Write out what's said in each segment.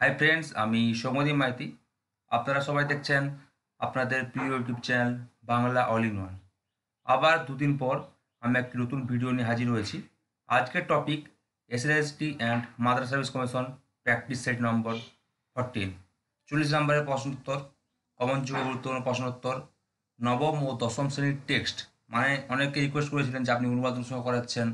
Hi friends, আমি সৌম্যদীপ মাইতি। আপনারা সবাই দেখছেন আপনাদের প্রিয় YouTube channel Bangla all in one. আবার দুদিন পর আমি একটি নতুন ভিডিও নিয়ে হাজির হয়েছি। আজকের topic SLST and Madrasah service commission practice set number 14, 40 নম্বরের প্রশ্নোত্তর, কমন যুগে গুরুত্বপূর্ণ প্রশ্নোত্তর, নবম ও দশম শ্রেণীর টেক্সট। মানে অনেকে রিকোয়েস্ট করেছিলেন যে আপনি অনুবাদন সহ করাচ্ছেন,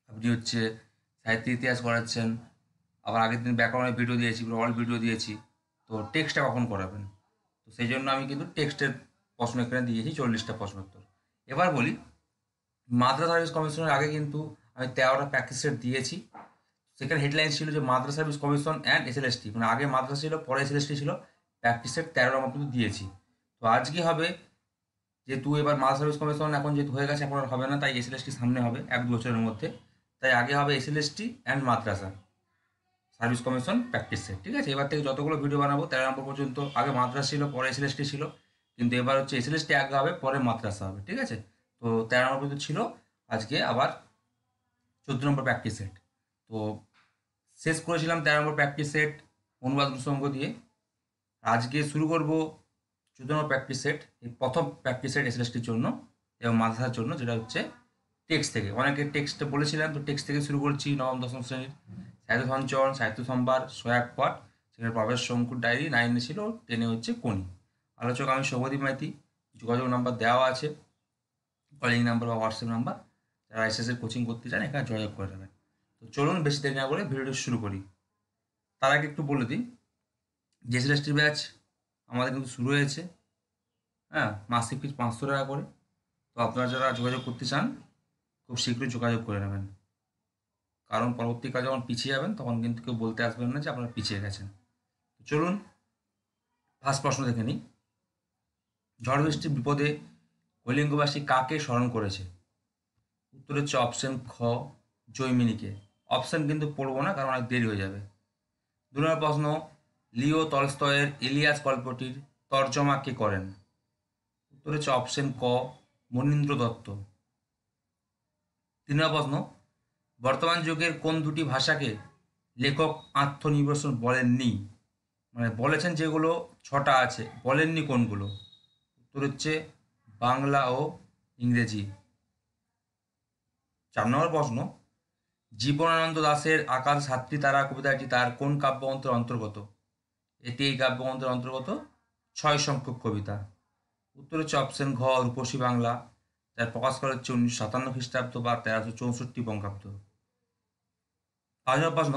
আপনি সাহিত্য ইতিহাস করাচ্ছেন, আবার আগের দিন ব্যাকরণের ভিডিও দিয়েছি, অল ভিডিও দিয়েছি, তো টেক্সটটা কখন করাবেন? তো সেই জন্য আমি কিন্তু টেক্সটের প্রশ্ন এখানে দিয়েছি 40টা প্রশ্নোত্তর। এবার বলি, মাদ্রাসা সার্ভিস কমিশনের আগে কিন্তু আমি 13টা প্র্যাকটিস সেট দিয়েছি। সেখানে হেডলাইন ছিল যে মাদ্রাসা সার্ভিস কমিশন অ্যান্ড এসএলএসটি, মানে আগে মাদ্রাসা ছিল, পরে এসএলএসটি ছিল। প্র্যাকটিস সেট 13 নম্বর কিন্তু দিয়েছি। তো আজকে হবে, যেহেতু এবার মাদ্রাসা সার্ভিস কমিশন এখন যেহেতু হয়ে গেছে, এখন আর হবে না, তাই এসএলএসটি সামনে হবে 1-2 বছরের মধ্যে। তাই আগে হবে SLST and Madrasah service commission practice set. ঠিক আছে, এবার থেকে যতগুলো ভিডিও বানাবো 13 নম্বর পর্যন্ত, আগে মাদ্রাসা ছিল, পরে এসএলএসটি ছিল, কিন্তু এবার হচ্ছে এসএলএসটি আগে হবে, পরে মাদ্রাসা হবে। ঠিক আছে, তো 13 নম্বর পর্যন্ত ছিল, আজকে আবার 14 নম্বর প্র্যাকটিস সেট। তো শেষ করেছিলাম 13 নম্বর প্র্যাকটিস সেট অনুবাদ অনুষঙ্গ দিয়ে। আজকে শুরু করব 14 নম্বর প্র্যাকটিস সেট, এই প্রথম প্র্যাকটিস সেট এসএলএসটির জন্য এবং মাদ্রাসার জন্য, যেটা হচ্ছে টেক্সট থেকে। অনেকে টেক্সটে বলেছিলাম, তো টেক্সট থেকে শুরু করছি। নবম দশম শ্রেণীর সাহিত্য সঞ্চরণ, সাহিত্য সম্ভার, সহায়ক পাঠ, সেখানে প্রফেসর শঙ্কুর ডায়েরি 9-এ ছিল, 10-এ হচ্ছে কোনি। আলোচক আমি সৌম্যদীপ মাইতি। যোগাযোগ নাম্বার দেওয়া আছে, কলিং নাম্বার বা হোয়াটসঅ্যাপ নাম্বার। যারা এসএসের কোচিং করতে চান এখানে যোগাযোগ করে নেবেন। তো চলুন বেশি দেরি না করে ভিডিওটি শুরু করি। তার আগে একটু বলে দিই, জিএসএলএসটি ব্যাচ আমাদের কিন্তু শুরু হয়েছে। হ্যাঁ, মাসিক ফিস 500 টাকা করে। তো আপনারা যারা যোগাযোগ করতে চান খুব শীঘ্রই যোগাযোগ করে নেবেন, কারণ পরবর্তীকালে যখন পিছিয়ে যাবেন তখন কিন্তু কেউ বলতে আসবেন না যে আপনারা পিছিয়ে গেছেন। চলুন ফার্স্ট প্রশ্ন দেখে নিই। ঝড় বৃষ্টির বিপদে কলিঙ্গবাসী কাকে স্মরণ করেছে? উত্তর হচ্ছে অপশন খ, জৈমিনীকে। অপশন কিন্তু পড়বো না, কারণ অনেক দেরি হয়ে যাবে। 2 নম্বর প্রশ্ন, লিও তলস্তয়ের ইলিয়াস গল্পটির তর্জমা কে করেন? উত্তর হচ্ছে অপশন ক, মনীন্দ্র দত্ত। 3 নম্বর প্রশ্ন, বর্তমান যুগের কোন দুটি ভাষাকে লেখক আত্মনির্ভরশীল বলেননি? মানে বলেছেন যেগুলো 6টা আছে, বলেননি কোনগুলো? উত্তর হচ্ছে বাংলা ও ইংরেজি। 4 নম্বর প্রশ্ন, জীবনানন্দ দাশের আকাশ ছাত্রী তারা কবিতাটি তার কোন কাব্যগ্রন্থের অন্তর্গত? এটি এই কাব্যগ্রন্থের অন্তর্গত 6 সংখ্যক কবিতা। উত্তর হচ্ছে অপশন ঘ, রূপসী বাংলা, যার প্রকাশ করা হচ্ছে 1957 খ্রিস্টাব্দ বা 1364 বঙ্গাব্দ। 5 নম্বর প্রশ্ন,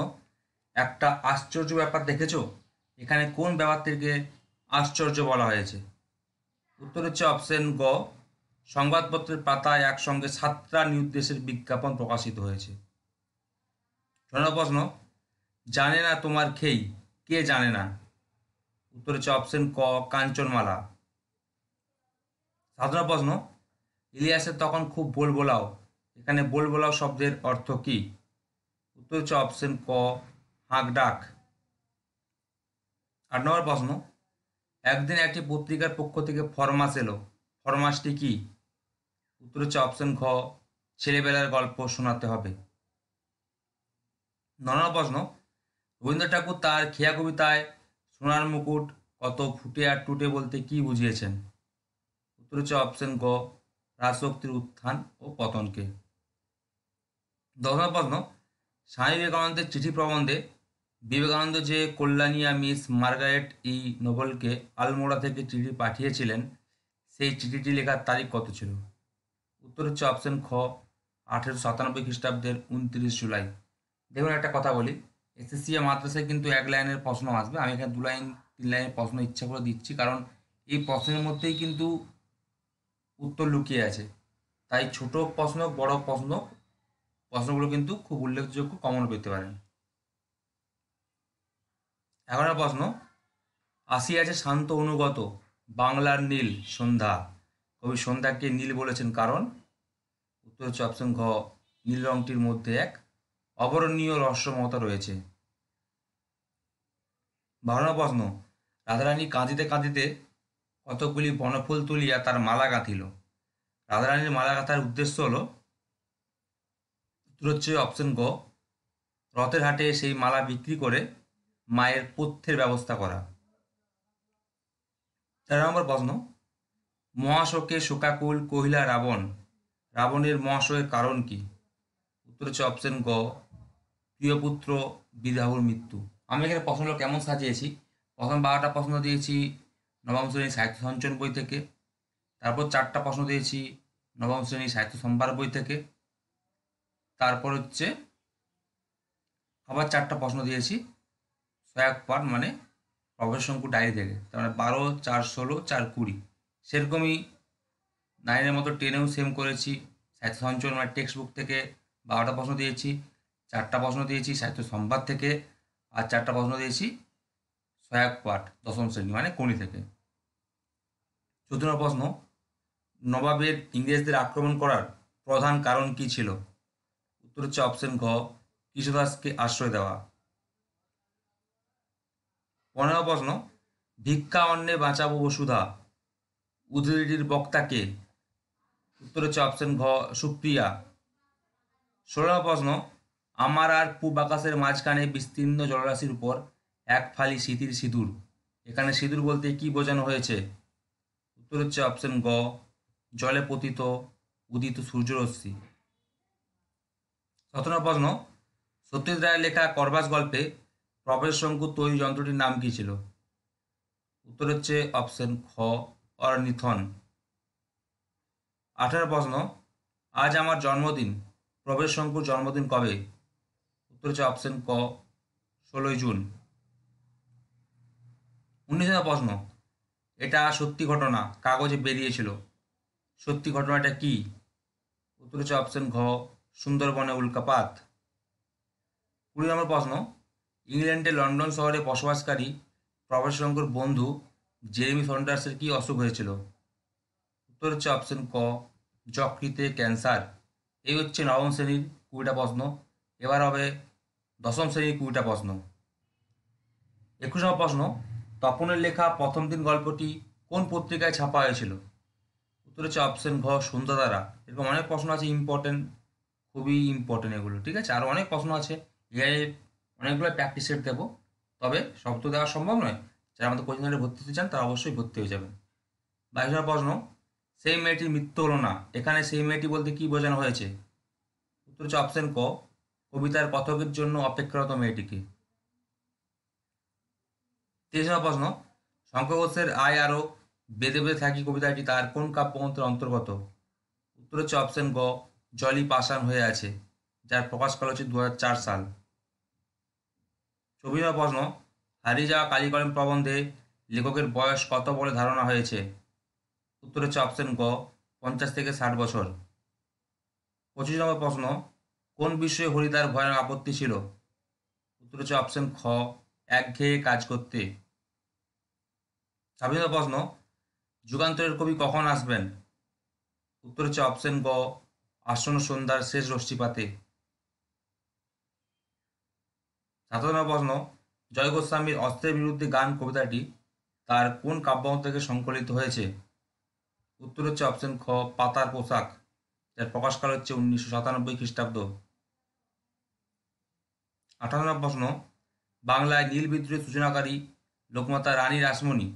একটা আশ্চর্য ব্যাপার দেখেছো, এখানে কোন ব্যাপারটিকে আশ্চর্য বলা হয়েছে? উত্তর হচ্ছে অপশন গ, সংবাদপত্রের পাতায় একসঙ্গে 7টা নির্দেশের বিজ্ঞাপন প্রকাশিত হয়েছে। 6 নম্বর প্রশ্ন, জানে না তোমার খেই, কে জানে না? উত্তর হচ্ছে অপশন ক, কাঞ্চনমালা। 7 নম্বর প্রশ্ন, ইলিয়াসের তখন খুব বোলবোলাও, এখানে বোলবোলাও শব্দের অর্থ কী? উত্তর হচ্ছে অপশন ক, হাঁক ডাক। 8 নম্বর প্রশ্ন, একদিন একটি পত্রিকার পক্ষ থেকে ফরমাস এলো, ফরমাসটি কি? উত্তর হচ্ছে অপশন ঘ, ছেলেবেলার গল্প শোনাতে হবে। 9 নম্বর প্রশ্ন, রবীন্দ্র ঠাকুর তার খেয়া কবিতায় সোনার মুকুট কত ফুটে আর টুটে বলতে কি বুঝিয়েছেন? উত্তর হচ্ছে অপশন গ, রাজশক্তির উত্থান ও পতনকে। 10 নম্বর প্রশ্ন, স্বামী বিবেকানন্দের চিঠি প্রবন্ধে বিবেকানন্দ যে কল্যাণিয়া মিস মার্গারেট ই নোবেলকে আলমোড়া থেকে চিঠি পাঠিয়েছিলেন, সেই চিঠিটি লেখার তারিখ কত ছিল? উত্তর হচ্ছে অপশন খ, 1897 খ্রিস্টাব্দের 29 জুলাই। দেখুন একটা কথা বলি, এসএসসি মাদ্রাসায় কিন্তু 1 লাইনের প্রশ্ন আসবে। আমি এখানে 2 লাইন 3 লাইনের প্রশ্ন ইচ্ছা করে দিচ্ছি, কারণ এই প্রশ্নের মধ্যেই কিন্তু উত্তর লুকিয়ে আছে। তাই ছোট প্রশ্ন বড় প্রশ্ন, প্রশ্নগুলো কিন্তু খুব উল্লেখযোগ্য, কমন পেতে পারেন। 11 প্রশ্ন, আসিয়াছে শান্ত অনুগত বাংলার নীল সন্ধ্যা, কবি সন্ধ্যাকে নীল বলেছেন কারণ? উত্তর হচ্ছে অপশন ঘ, নীল রংটির মধ্যে এক অবর্ণনীয় রহস্যময়তা রয়েছে। 12 প্রশ্ন, রাধারানী কাঁদিতে কাঁদিতে কতকগুলি বনফুল তুলিয়া তার মালা গাঁথিল, রাধারানীর মালা গাঁথার উদ্দেশ্য হলো? উত্তর হচ্ছে অপশন গ, রথের হাটে সেই মালা বিক্রি করে মায়ের পথ্যের ব্যবস্থা করা। 4 নম্বর প্রশ্ন, মহাশোকে শোকাকুল কহিলা রাবণ, রাবণের মহাশয়ের কারণ কি? উত্তর হচ্ছে অপশন গ, প্রিয়পুত্র বিদাহুর মৃত্যু। আমি এখানে প্রশ্নগুলো কেমন সাজিয়েছি, প্রথম 12টা প্রশ্ন দিয়েছি নবম শ্রেণীর সাহিত্য সঞ্চয়ন বই থেকে, তারপর 4টা প্রশ্ন দিয়েছি নবম শ্রেণীর সাহিত্য সম্ভার বই থেকে, তারপর হচ্ছে আবার 4টা প্রশ্ন দিয়েছি সহায়ক পাঠ মানে প্রফেসর শঙ্কু ডায়েরি থেকে। তার মানে 12, 4, 16, 4, 20। সেরকমই 9-এর মতো 10-এও সেম করেছি। সাহিত্য সঞ্চয়ন মানে টেক্সট বুক থেকে 12টা প্রশ্ন দিয়েছি, 4টা প্রশ্ন দিয়েছি সাহিত্য সম্ভার থেকে, আর 4টা প্রশ্ন দিয়েছি সহায়ক পাঠ দশম শ্রেণী মানে কোনি থেকে। 14 প্রশ্ন, নবাবের ইংরেজদের আক্রমণ করার প্রধান কারণ কি ছিল? উত্তর হচ্ছে অপশন ঘ, কৃষ্ণদাসকে আশ্রয় দেওয়া। 15 প্রশ্ন, ভিক্ষা অন্নে বাঁচাবো বসুধা উদ্ধৃতির বক্তা কে? উত্তর হচ্ছে অপশন ঘ, সুপ্রিয়া। 16 প্রশ্ন, আমার আর পূব আকাশের মাঝখানে বিস্তীর্ণ জলরাশির উপর এক ফালি স্মৃতির সিঁদুর, এখানে সিঁদুর বলতে কি বোঝানো হয়েছে? উত্তর হচ্ছে অপশন গ, জলে পতিত উদিত সূর্যরশ্মি। 17 প্রশ্ন, সত্যজিৎ রায়ের লেখা করবাস গল্পে প্রফেসর শঙ্কুর তৈরি যন্ত্রটির নাম কি ছিল? উত্তর হচ্ছে অপশন খ, অর্নিথন। 18 প্রশ্ন, আজ আমার জন্মদিন, প্রফেসর শঙ্কুর জন্মদিন কবে? উত্তর হচ্ছে অপশন ক, 16 জুন। 19 প্রশ্ন, এটা সত্যি ঘটনা কাগজে বেরিয়েছিল, সত্যি ঘটনাটা কি? উত্তর হচ্ছে অপশন ঘ, সুন্দরবনে উল্কাপাত। 20 প্রশ্ন, ইংল্যান্ডের লন্ডন শহরে বসবাসকারী প্রফেসর শঙ্কুর বন্ধু জেরেমি সন্ডার্সের কি অসুখ হয়েছিল? উত্তর হচ্ছে অপশন ক, যকৃতে ক্যান্সার। এই হচ্ছে নবম শ্রেণীর 20টা প্রশ্ন। এবার হবে দশম শ্রেণীর 20টা প্রশ্ন। 21 প্রশ্ন, তপনের লেখা প্রথম দিন গল্পটি কোন পত্রিকায় ছাপা হয়েছিল? উত্তর হচ্ছে অপশন ঘ, সন্ধ্যাতারা। এরকম অনেক প্রশ্ন আছে ইম্পর্টেন্ট, খুবই ইম্পর্টেন্ট এগুলো, ঠিক আছে? আরও অনেক প্রশ্ন আছে, এআই অনেকগুলো প্র্যাকটিস সেট দেবো, তবে সব তো দেওয়া সম্ভব নয়। যারা আমাদের কোচিং সেন্টারে ভর্তি হতে চান তারা অবশ্যই ভর্তি হয়ে যাবেন। 22 প্রশ্ন, সেই মেয়েটির মৃত্যু হলো না, এখানে সেই মেয়েটি বলতে কি বোঝানো হয়েছে? উত্তর হচ্ছে অপশন ক, কবিতার কথকের জন্য অপেক্ষারত মেয়েটিকে। 23 প্রশ্ন, শঙ্কর ঘোষের আয় আরো বেদে বেদে থাকি কবিতাটি তার কোন কাব্যগ্রন্থের অন্তর্গত? উত্তর হচ্ছে অপশন গ, জলই পাষাণ হয়ে আছে, যার প্রকাশকাল হচ্ছে 2004 সাল। 24 প্রশ্ন, হারিয়ে যাওয়া কালিকলম প্রবন্ধে লেখকের বয়স কত বলে ধারণা হয়েছে? উত্তর হচ্ছে অপশন গ, 50 থেকে 60 বছর। 25 প্রশ্ন, কোন বিষয়ে হরিদার ভয়ানক আপত্তি ছিল? উত্তর হচ্ছে অপশন খ, একঘেয়ে কাজ করতে। 26 প্রশ্ন, যুগান্তরের কবি কখন আসবেন? উত্তর হচ্ছে অপশন গ, আসন্ন সন্ধ্যার শেষ রশ্মিপাতে। 27 প্রশ্ন, জয় গোস্বামীর অস্ত্রের বিরুদ্ধে গান কবিতাটি তার কোন কাব্যগ্রন্থ থেকে সংকলিত হয়েছে? উত্তর হচ্ছে অপশন খ, পাতার পোশাক, যার প্রকাশকাল হচ্ছে 1997 খ্রিস্টাব্দ। 58 প্রশ্ন, বাংলায় নীল বিদ্রোহের সূচনাকারী লোকমাতা রানী রাসমণি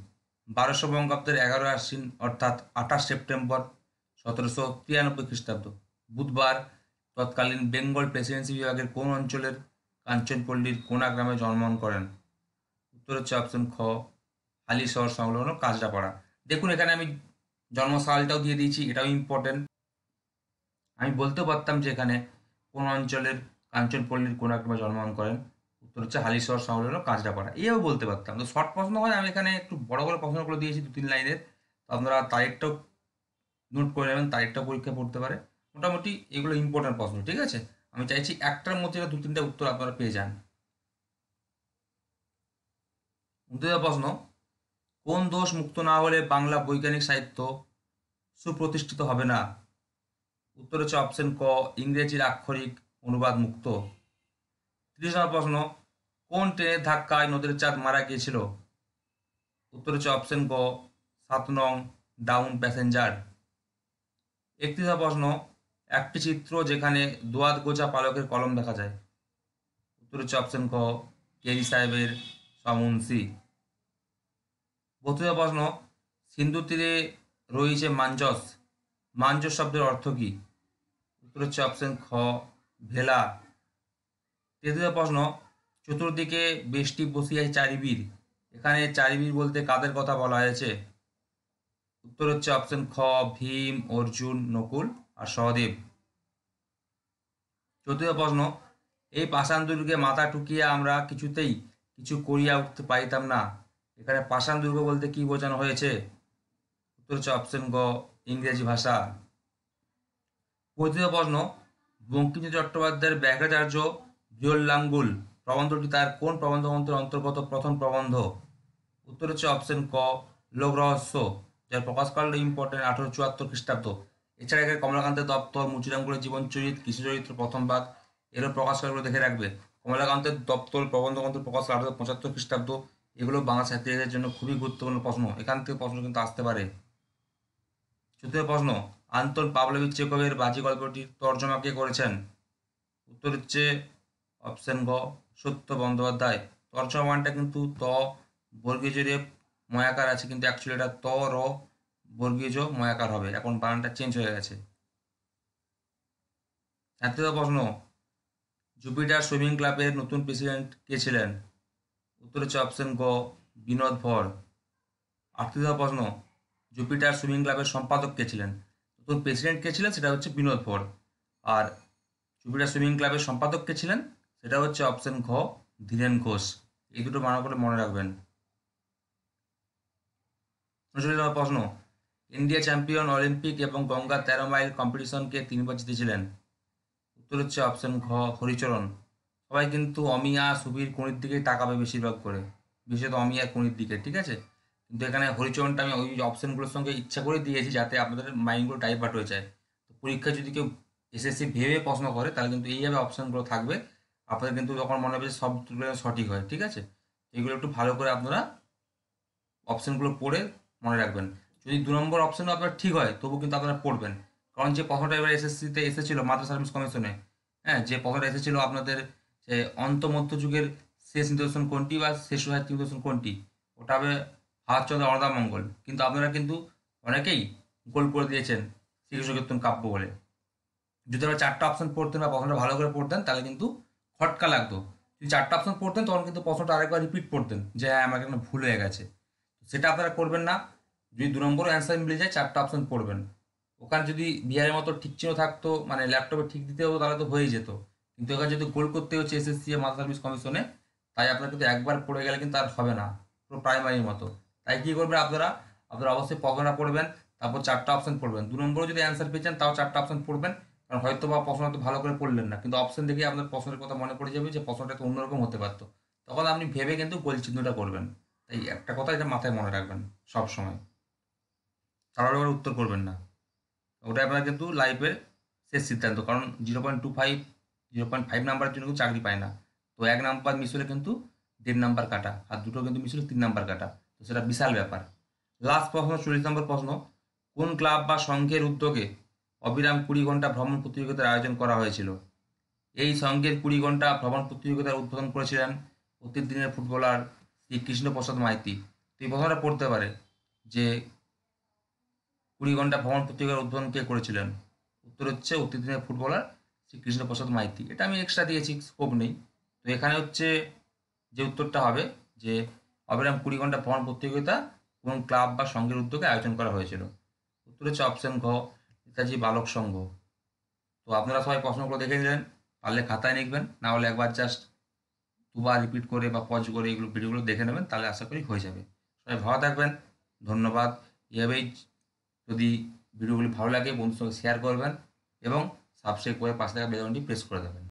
1200 বঙ্গাব্দের 11 আশ্বিন অর্থাৎ 28 সেপ্টেম্বর 1793 খ্রিস্টাব্দ বুধবার তৎকালীন বেঙ্গল প্রেসিডেন্সি বিভাগের কোন অঞ্চলের কাঞ্চনপল্লীর কোনা গ্রামে জন্মগ্রহণ করেন? উত্তর হচ্ছে অপশন খ, হালিশহর সংলগ্ন কাঁচরাপাড়া। দেখুন এখানে আমি জন্মসালটাও দিয়ে দিয়েছি, এটাও ইম্পর্টেন্ট। আমি বলতেও পারতাম যে এখানে কোন অঞ্চলের কাঞ্চনপল্লীর কোন গ্রামে জন্মগ্রহণ করেন, উত্তর হচ্ছে হালিশহর সংলগ্ন কাঁচরাপাড়া, এও বলতে পারতাম। তো শর্ট প্রশ্ন হয়, আমি এখানে একটু বড় বড় প্রশ্নগুলো দিয়েছি 2-3 লাইনের, তো আপনারা তারিখটাও নোট করে নেবেন, তারিখটা পরীক্ষা পড়তে পারে। মোটামুটি এগুলো ইম্পর্টেন্ট প্রশ্ন, ঠিক আছে? আমি চাইছি একটার মধ্যে 2-3টা উত্তর আপনারা পেয়ে যান। 29 প্রশ্ন, কোন দোষ মুক্ত না হলে বাংলা বৈজ্ঞানিক সাহিত্য সুপ্রতিষ্ঠিত হবে না? উত্তর হচ্ছে অপশন ক, ইংরেজির আক্ষরিক অনুবাদ মুক্ত। 30 প্রশ্ন, কোন ট্রেনের ধাক্কায় নদীর চাঁদ মারা গিয়েছিল? উত্তর হচ্ছে অপশন গ, 7 নং ডাউন প্যাসেঞ্জার। 31 প্রশ্ন, একটি চিত্র যেখানে দোয়াত গোছা পালকের কলম দেখা যায়। উত্তর হচ্ছে অপশন ক, কেরি সাহেবের মুন্সি। 32 প্রশ্ন, সিন্ধু তীরে রয়েছে মাঞ্জস, মাঞ্জস শব্দের অর্থ কি? উত্তর হচ্ছে অপশন খ ভেলা। 33 প্রশ্ন, চতুর্দিকে বেষ্টি বসিয়াছে চারিবীর, এখানে চারিবীর বলতে কাদের কথা বলা হয়েছে? উত্তর হচ্ছে অপশন খ ভীম, অর্জুন, নকুল আর সহদেব। 34 প্রশ্ন, এই পাষাণ দুর্গে মাথা ঠুকিয়া আমরা কিছুতেই কিছু করিয়া উঠতে পারিতাম না, এখানে পাষাণ দুর্গ বলতে কি বোঝানো হয়েছে? উত্তর হচ্ছে অপশন গ ইংরেজি ভাষা। 35 প্রশ্ন, বঙ্কিমচন্দ্র চট্টোপাধ্যায়ের ব্যাঘ্রাচার্য বিহল্যাঙ্গুল প্রবন্ধটি তার কোন প্রবন্ধ গ্রন্থের অন্তর্গত প্রথম প্রবন্ধ? উত্তর হচ্ছে অপশন ক লোক রহস্য, যার প্রকাশকাল ইম্পর্টেন্ট 1874 খ্রিস্টাব্দ। এছাড়া এখানে কমলাকান্তের দপ্তর, মুচিরাঙ্গুলের জীবনচরিত, কৃষ্ণচরিত্র প্রথম ভাগ, এরও প্রকাশকালগুলো দেখে রাখবে। কমলাকান্তের দপ্তর প্রবন্ধ গ্রন্থের প্রকাশ 1875 খ্রিস্টাব্দ। এগুলো বাংলা সাহিত্যের জন্য খুবই গুরুত্বপূর্ণ প্রশ্ন, এখান থেকে প্রশ্ন কিন্তু আসতে পারে। 14 প্রশ্ন, আন্তন পাভলোভিচ চেকভের বাজি গল্পটির তর্জমা কে করেছেন? উত্তর হচ্ছে অপশন গ সত্য বন্দ্যোপাধ্যায়। তর্জমা মানটা কিন্তু ত বর্গীয় রে ময়াকার আছে, কিন্তু অ্যাকচুয়ালি এটা ত র বর্গীয় ময়াকার হবে, এখন বানানটা চেঞ্জ হয়ে গেছে। 37 প্রশ্ন, জুপিটার সুইমিং ক্লাবের নতুন প্রেসিডেন্ট কে ছিলেন? উত্তর হচ্ছে অপশন গ বিনোদ ভর। 38 প্রশ্ন, জুপিটার সুইমিং ক্লাবের সম্পাদক কে ছিলেন? নতুন প্রেসিডেন্ট কে ছিলেন সেটা হচ্ছে বিনোদ ভর, আর জুপিটার সুইমিং ক্লাবের সম্পাদক কে ছিলেন সেটা হচ্ছে অপশন ঘ ধীরেন ঘোষ। এই দুটো বানান করে মনে রাখবেন। 39 প্রশ্ন, ইন্ডিয়া চ্যাম্পিয়ন অলিম্পিক এবং গঙ্গা 13 মাইল কম্পিটিশনকে 3বার জিতেছিলেন? উত্তর হচ্ছে অপশন ঘ হরিচরণ। সবাই কিন্তু অমিয়া সুবীর কোণের দিকেই তাকাবে বেশিরভাগ করে, বিশেষত অমিয়া কোণের দিকে, ঠিক আছে? কিন্তু এখানে হরিচরণটা আমি ওই অপশনগুলোর সঙ্গে ইচ্ছা করে দিয়েছি যাতে আপনাদের মাইন্ডগুলো ডাইভার্ট হয়ে যায়। তো পরীক্ষায় যদি কেউ এসএসসি ভেবে প্রশ্ন করে তাহলে কিন্তু এইভাবে অপশনগুলো থাকবে, আপনাদের কিন্তু তখন মনে হবে যে সব সঠিক হয়, ঠিক আছে? এগুলো একটু ভালো করে আপনারা অপশনগুলো পড়ে মনে রাখবেন। যদি 2 নম্বর অপশনও আপনার ঠিক হয় তবু কিন্তু আপনারা পড়বেন, কারণ যে প্রশ্নটা এবার এসএসসিতে এসেছিল মাদ্রাসা সার্ভিস কমিশনে, হ্যাঁ, যে প্রশ্নটা এসেছিল আপনাদের যে মধ্যযুগের শেষ নিদর্শন কোনটি বা শেষ সাহিত্য নিদর্শন কোনটি, ওটা হবে ভারতচন্দ্র অন্নদামঙ্গল, কিন্তু আপনারা কিন্তু অনেকেই গোল করে দিয়েছেন শ্রীকৃষ্ণ কীর্তন কাব্য বলে। যদি আপনারা 4টা অপশন পড়তেন বা প্রশ্নটা ভালো করে পড়তেন তাহলে কিন্তু খটকা লাগতো। যদি 4টা অপশন পড়তেন তখন কিন্তু প্রশ্নটা আরেকবার রিপিট পড়তেন যে হ্যাঁ আমার এখানে ভুল হয়ে গেছে। সেটা আপনারা করবেন না। যদি 2 নম্বরও অ্যান্সার মিলে যায় 4টা অপশন পড়বেন। ওখানে যদি বিহারের মতো ঠিক চিহ্ন থাকতো, মানে ল্যাপটপে ঠিক দিতে হতো তাহলে তো হয়েই যেত, কিন্তু এখানে যেহেতু গোল করতে হচ্ছে এসএসসি মাদ্রাসা সার্ভিস কমিশনে, তাই আপনার কিন্তু একবার পড়ে গেলে কিন্তু আর হবে না, পুরো প্রাইমারির মতো। তাই কী করবেন আপনারা, আপনারা অবশ্যই প্রশ্নটা পড়বেন, তারপর 4টা অপশন পড়বেন। 2 নম্বরও যদি অ্যান্সার পেয়েছেন তাও 4টা অপশন পড়বেন, কারণ হয়তো বা প্রশ্ন হয়তো ভালো করে পড়লেন না, কিন্তু অপশন দেখে আপনার প্রশ্নের কথা মনে পড়ে যাবে যে প্রশ্নটা তো অন্যরকম হতে পারতো, তখন আপনি ভেবে কিন্তু গোল চিহ্নটা করবেন। তাই একটা কথা এটা মাথায় মনে রাখবেন সব সময়, তাহলে উত্তর করবেন না। ওটা আপনার কিন্তু লাইফের শেষ সিদ্ধান্ত, কারণ 0.25 0.5 নাম্বারের জন্য কিন্তু চাকরি পায় না। তো 1 নাম্বার মিস হলে কিন্তু 1.5 নাম্বার কাটা, আর দুটো কিন্তু মিস হলে 3 নাম্বার কাটা, তো সেটা বিশাল ব্যাপার। লাস্ট প্রশ্ন 40 নম্বর প্রশ্ন, কোন ক্লাব বা সংঘের উদ্যোগে অবিরাম 20 ঘন্টা ভ্রমণ প্রতিযোগিতার আয়োজন করা হয়েছিল? এই সংঘের 20 ঘন্টা ভ্রমণ প্রতিযোগিতার উদ্বোধন করেছিলেন অতীত দিনের ফুটবলার শ্রী কৃষ্ণপ্রসাদ মাইতি। তো এই প্রশ্নটা পড়তে পারে যে 20 ঘন্টা ভ্রমণ প্রতিযোগিতার উদ্বোধন কে করেছিলেন? উত্তর হচ্ছে অতীত দিনের ফুটবলার শ্রী কৃষ্ণপ্রসাদ মাইতি। এটা আমি এক্সট্রা দিয়েছি, স্কোপ নেই। তো এখানে হচ্ছে যে উত্তরটা হবে যে অবিরাম 20 ঘন্টা ভ্রমণ প্রতিযোগিতা কোন ক্লাব বা সংঘের উদ্যোগে আয়োজন করা হয়েছিল? উত্তর হচ্ছে অপশন ঘ নেতাজি বালক সংঘ। তো আপনারা সবাই প্রশ্নগুলো দেখে নিলেন, পারলে খাতায় লিখবেন, না হলে একবার জাস্ট দুবার রিপিট করে বা পজ করে এগুলো ভিডিওগুলো দেখে নেবেন, তাহলে আশা করি হয়ে যাবে। সবাই ভালো থাকবেন, ধন্যবাদ। এভাবেই যদি ভিডিওগুলি ভালো লাগে বন্ধুর সঙ্গে শেয়ার করবেন এবং সাবস্ক্রাইব করে পাশে থাকা বেল আইকনটি প্রেস করে দেবেন।